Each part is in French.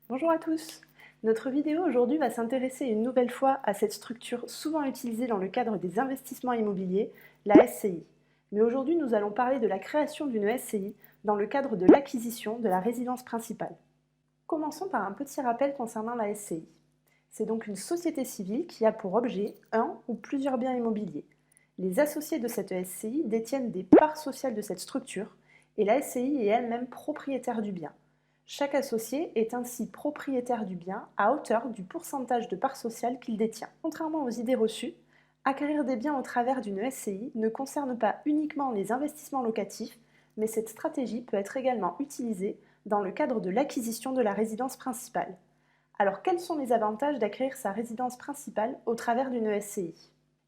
Bonjour à tous. Notre vidéo aujourd'hui va s'intéresser une nouvelle fois à cette structure souvent utilisée dans le cadre des investissements immobiliers, la SCI. Mais aujourd'hui, nous allons parler de la création d'une SCI dans le cadre de l'acquisition de la résidence principale. Commençons par un petit rappel concernant la SCI. C'est donc une société civile qui a pour objet un ou plusieurs biens immobiliers. Les associés de cette SCI détiennent des parts sociales de cette structure et la SCI est elle-même propriétaire du bien. Chaque associé est ainsi propriétaire du bien à hauteur du pourcentage de parts sociales qu'il détient. Contrairement aux idées reçues, acquérir des biens au travers d'une SCI ne concerne pas uniquement les investissements locatifs, mais cette stratégie peut être également utilisée dans le cadre de l'acquisition de la résidence principale. Alors quels sont les avantages d'acquérir sa résidence principale au travers d'une SCI ?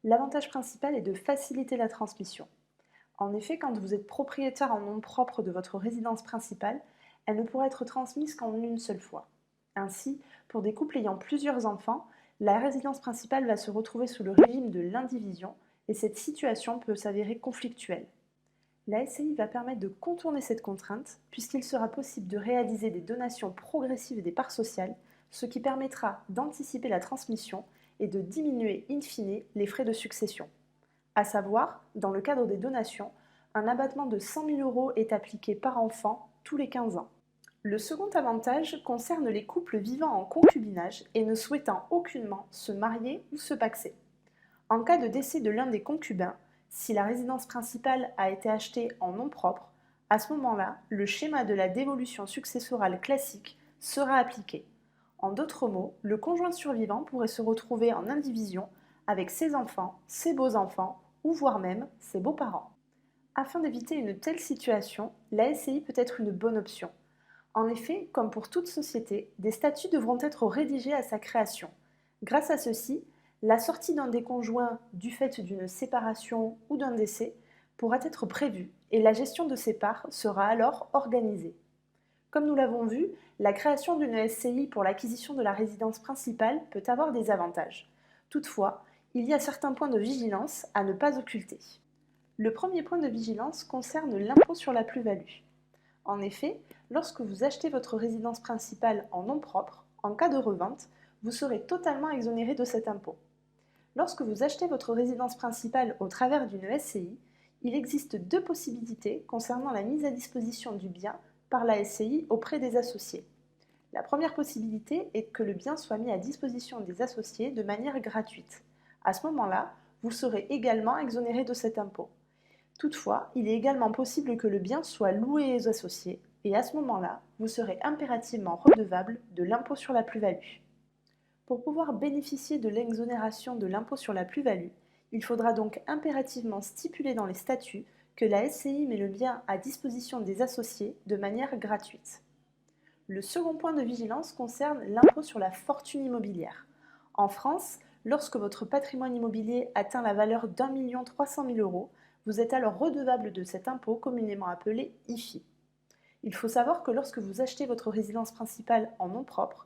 L'avantage principal est de faciliter la transmission. En effet, quand vous êtes propriétaire en nom propre de votre résidence principale, elle ne pourra être transmise qu'en une seule fois. Ainsi, pour des couples ayant plusieurs enfants, la résidence principale va se retrouver sous le régime de l'indivision et cette situation peut s'avérer conflictuelle. La SCI va permettre de contourner cette contrainte puisqu'il sera possible de réaliser des donations progressives des parts sociales, ce qui permettra d'anticiper la transmission et de diminuer in fine les frais de succession. À savoir, dans le cadre des donations, un abattement de 100 000 € est appliqué par enfant tous les 15 ans. Le second avantage concerne les couples vivant en concubinage et ne souhaitant aucunement se marier ou se pacser. En cas de décès de l'un des concubins, si la résidence principale a été achetée en nom propre, à ce moment-là, le schéma de la dévolution successorale classique sera appliqué. En d'autres mots, le conjoint survivant pourrait se retrouver en indivision avec ses enfants, ses beaux-enfants ou voire même ses beaux-parents. Afin d'éviter une telle situation, la SCI peut être une bonne option. En effet, comme pour toute société, des statuts devront être rédigés à sa création. Grâce à ceci, la sortie d'un des conjoints du fait d'une séparation ou d'un décès pourra être prévue et la gestion de ses parts sera alors organisée. Comme nous l'avons vu, la création d'une SCI pour l'acquisition de la résidence principale peut avoir des avantages. Toutefois, il y a certains points de vigilance à ne pas occulter. Le premier point de vigilance concerne l'impôt sur la plus-value. En effet, lorsque vous achetez votre résidence principale en nom propre, en cas de revente, vous serez totalement exonéré de cet impôt. Lorsque vous achetez votre résidence principale au travers d'une SCI, il existe deux possibilités concernant la mise à disposition du bien par la SCI auprès des associés. La première possibilité est que le bien soit mis à disposition des associés de manière gratuite. À ce moment-là, vous serez également exonéré de cet impôt. Toutefois, il est également possible que le bien soit loué aux associés et à ce moment-là, vous serez impérativement redevable de l'impôt sur la plus-value. Pour pouvoir bénéficier de l'exonération de l'impôt sur la plus-value, il faudra donc impérativement stipuler dans les statuts que la SCI met le bien à disposition des associés de manière gratuite. Le second point de vigilance concerne l'impôt sur la fortune immobilière. En France, lorsque votre patrimoine immobilier atteint la valeur d'1 300 000 €, vous êtes alors redevable de cet impôt communément appelé IFI. Il faut savoir que lorsque vous achetez votre résidence principale en nom propre,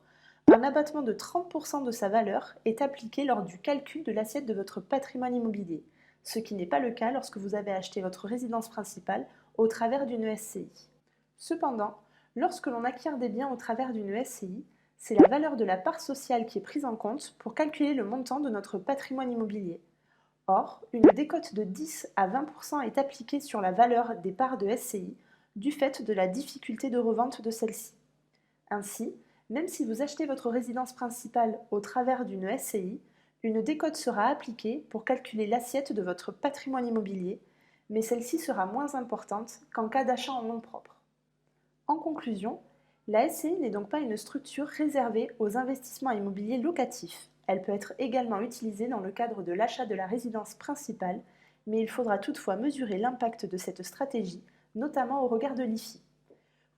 un abattement de 30% de sa valeur est appliqué lors du calcul de l'assiette de votre patrimoine immobilier, ce qui n'est pas le cas lorsque vous avez acheté votre résidence principale au travers d'une SCI. Cependant, lorsque l'on acquiert des biens au travers d'une SCI, c'est la valeur de la part sociale qui est prise en compte pour calculer le montant de notre patrimoine immobilier. Or, une décote de 10 à 20% est appliquée sur la valeur des parts de SCI du fait de la difficulté de revente de celle-ci. Ainsi, même si vous achetez votre résidence principale au travers d'une SCI, une décote sera appliquée pour calculer l'assiette de votre patrimoine immobilier, mais celle-ci sera moins importante qu'en cas d'achat en nom propre. En conclusion, la SCI n'est donc pas une structure réservée aux investissements immobiliers locatifs. Elle peut être également utilisée dans le cadre de l'achat de la résidence principale, mais il faudra toutefois mesurer l'impact de cette stratégie, notamment au regard de l'IFI.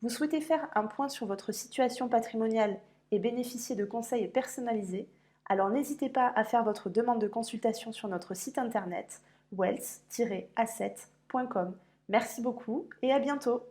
Vous souhaitez faire un point sur votre situation patrimoniale et bénéficier de conseils personnalisés, alors n'hésitez pas à faire votre demande de consultation sur notre site internet wealth-asset.com. Merci beaucoup et à bientôt!